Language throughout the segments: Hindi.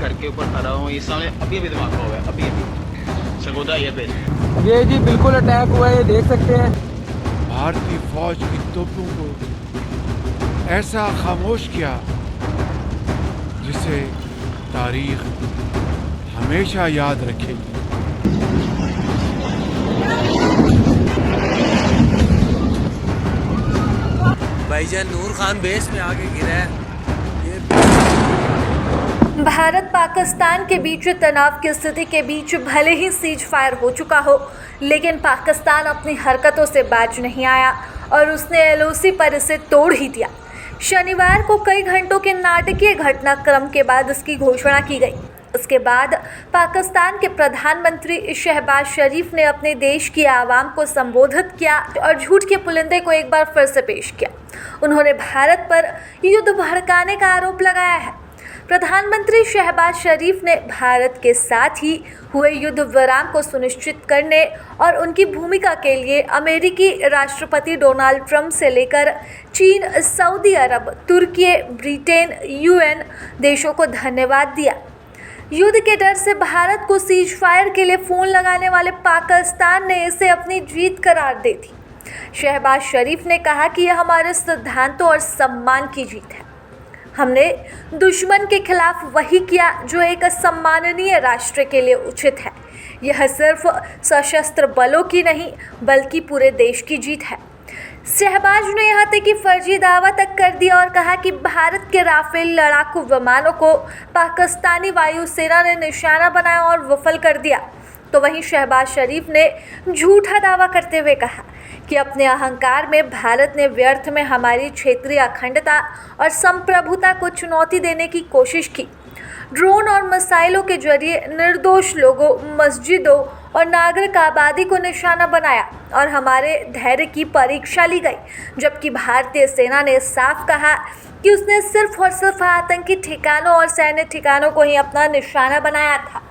घर के ऊपर खड़ा हूँ, ये सामने अभी अभी धमाका हुआ है, अभी अभी सरगोदा एयरबेस। ये जी बिल्कुल अटैक हुआ है, ये देख सकते हैं। भारतीय फौज की तोपों को ऐसा खामोश किया जिसे तारीख हमेशा याद रखेगी। भाईजान नूर खान बेस में आके गिरा है। भारत पाकिस्तान के बीच तनाव की स्थिति के बीच भले ही सीज फायर हो चुका हो, लेकिन पाकिस्तान अपनी हरकतों से बाज नहीं आया और उसने एलओसी पर इसे तोड़ ही दिया। शनिवार को कई घंटों के नाटकीय घटनाक्रम के बाद इसकी घोषणा की गई। उसके बाद पाकिस्तान के प्रधानमंत्री शहबाज शरीफ ने अपने देश की आवाम को संबोधित किया और झूठ के पुलिंदे को एक बार फिर से पेश किया। उन्होंने भारत पर युद्ध भड़काने का आरोप लगाया है। प्रधानमंत्री शहबाज शरीफ ने भारत के साथ ही हुए युद्ध विराम को सुनिश्चित करने और उनकी भूमिका के लिए अमेरिकी राष्ट्रपति डोनाल्ड ट्रंप से लेकर चीन, सऊदी अरब, तुर्की, ब्रिटेन, यूएन देशों को धन्यवाद दिया। युद्ध के डर से भारत को सीज फायर के लिए फ़ोन लगाने वाले पाकिस्तान ने इसे अपनी जीत करार दे दी। शहबाज शरीफ ने कहा कि यह हमारे सिद्धांतों और सम्मान की जीत है। हमने दुश्मन के खिलाफ वही किया जो एक सम्माननीय राष्ट्र के लिए उचित है। यह सिर्फ सशस्त्र बलों की नहीं बल्कि पूरे देश की जीत है। शहबाज ने यहाँ तक कि फर्जी दावा तक कर दिया और कहा कि भारत के राफेल लड़ाकू विमानों को पाकिस्तानी वायुसेना ने निशाना बनाया और विफल कर दिया। तो वहीं शहबाज शरीफ ने झूठा दावा करते हुए कहा कि अपने अहंकार में भारत ने व्यर्थ में हमारी क्षेत्रीय अखंडता और संप्रभुता को चुनौती देने की कोशिश की। ड्रोन और मिसाइलों के जरिए निर्दोष लोगों, मस्जिदों और नागरिक आबादी को निशाना बनाया और हमारे धैर्य की परीक्षा ली गई, जबकि भारतीय सेना ने साफ कहा कि उसने सिर्फ और सिर्फ आतंकी ठिकानों और सैन्य ठिकानों को ही अपना निशाना बनाया था।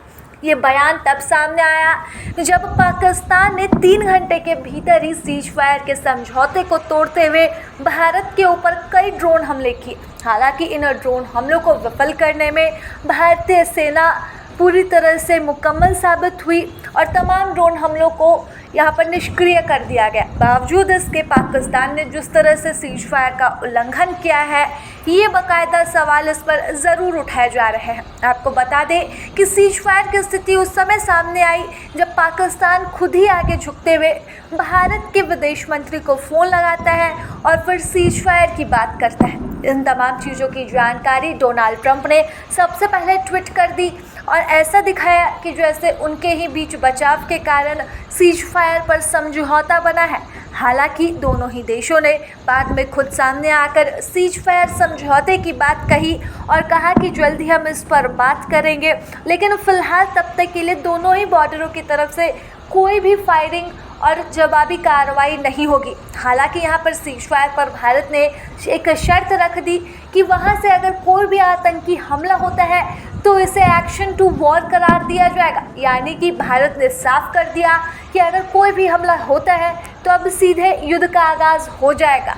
ये बयान तब सामने आया जब पाकिस्तान ने 3 घंटे के भीतर ही सीज फायर के समझौते को तोड़ते हुए भारत के ऊपर कई ड्रोन हमले किए। हालांकि इन ड्रोन हमलों को विफल करने में भारतीय सेना पूरी तरह से मुकम्मल साबित हुई और तमाम ड्रोन हमलों को यहाँ पर निष्क्रिय कर दिया गया। बावजूद इसके पाकिस्तान ने जिस तरह से सीज फायर का उल्लंघन किया है, ये बाकायदा सवाल इस पर ज़रूर उठाए जा रहे हैं। आपको बता दें कि सीज फायर की स्थिति उस समय सामने आई जब पाकिस्तान खुद ही आगे झुकते हुए भारत के विदेश मंत्री को फ़ोन लगाता है और फिर सीज फायर की बात करता है। इन तमाम चीज़ों की जानकारी डोनाल्ड ट्रंप ने सबसे पहले ट्वीट कर दी और ऐसा दिखाया कि जैसे उनके ही बीच बचाव के कारण सीज फायर पर समझौता बना है। हालांकि दोनों ही देशों ने बाद में खुद सामने आकर सीज फायर समझौते की बात कही और कहा कि जल्द ही हम इस पर बात करेंगे, लेकिन फ़िलहाल तब तक के लिए दोनों ही बॉर्डरों की तरफ से कोई भी फायरिंग और जवाबी कार्रवाई नहीं होगी। हालांकि यहाँ पर सीज फायर पर भारत ने एक शर्त रख दी कि वहाँ से अगर कोई भी आतंकी हमला होता है तो इसे एक्शन टू वॉर करार दिया जाएगा। यानी कि भारत ने साफ कर दिया कि अगर कोई भी हमला होता है तो अब सीधे युद्ध का आगाज़ हो जाएगा।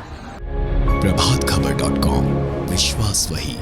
प्रभातखबर.com, विश्वास वही।